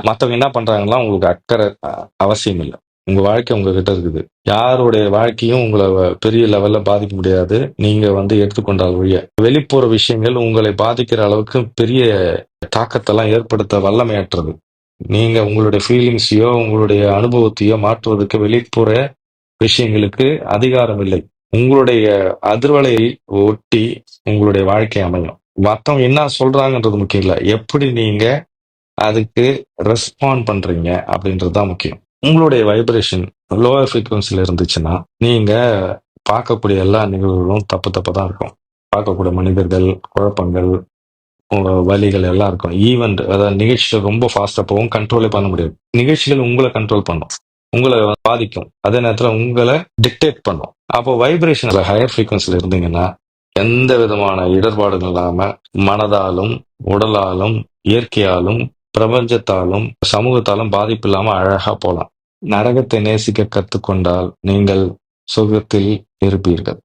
மத்தவங்க என்ன பண்றாங்கன்னா உங்களுக்கு அக்கறை அவசியம் இல்ல. உங்க வாழ்க்கை உங்ககிட்ட இருக்குது. யாருடைய வாழ்க்கையும் உங்கள பெரிய லெவல்ல பாதிக்க முடியாது. நீங்க எடுத்துக்கொண்டால் ஒழிய. வெளிப்புற விஷயங்கள் உங்களை பாதிக்கிற அளவுக்கு பெரிய தாக்கத்தெல்லாம் ஏற்படுத்த வல்லமையற்றது. நீங்க உங்களுடைய ஃபீலிங்ஸையோ, உங்களுடைய அனுபவத்தையோ மாற்றுவதற்கு வெளிப்புற விஷயங்களுக்கு அதிகாரம் இல்லை. உங்களுடைய அதிர்வலையை ஒட்டி உங்களுடைய வாழ்க்கை அமையும். மத்தவங்க என்ன சொல்றாங்கன்றது முக்கியம் இல்ல. எப்படி நீங்க அதுக்கு ரெஸ்பாண்ட் பண்றீங்க அப்படின்றது தான் முக்கியம். உங்களுடைய வைப்ரேஷன் லோவர் ஃப்ரீக்வன்சில இருந்துச்சுன்னா, நீங்க பார்க்கக்கூடிய எல்லா நிகழ்வுகளும் தப்பு தப்பா தான் இருக்கும். பார்க்கக்கூடிய மனிதர்கள், குழப்பங்கள், வலிகள் எல்லாம் இருக்கும். ஈவென்ட் அதாவது நிகழ்ச்சிகள் ரொம்ப ஃபாஸ்டா போகும். கண்ட்ரோலே பண்ண முடியாது. நிகழ்ச்சிகள் உங்களை கண்ட்ரோல் பண்ணும். உங்களை பாதிக்கும். அதே நேரத்துல உங்களை டிக்டேட் பண்ணும். அப்போ வைப்ரேஷன்ல ஹையர் ஃப்ரீக்வன்சில இருந்தீங்கன்னா, எந்த விதமான இடர்பாடுகள் இல்லாம மனதாலும், உடலாலும், இயற்கையாலும், பிரபஞ்சத்தாலும், சமூகத்தாலும் பாதிப்பு இல்லாம அழகா போலாம். நரகத்தை நேசிக்க கத்துக்கொண்டால் நீங்கள் சுகத்தில் இருப்பீர்கள்.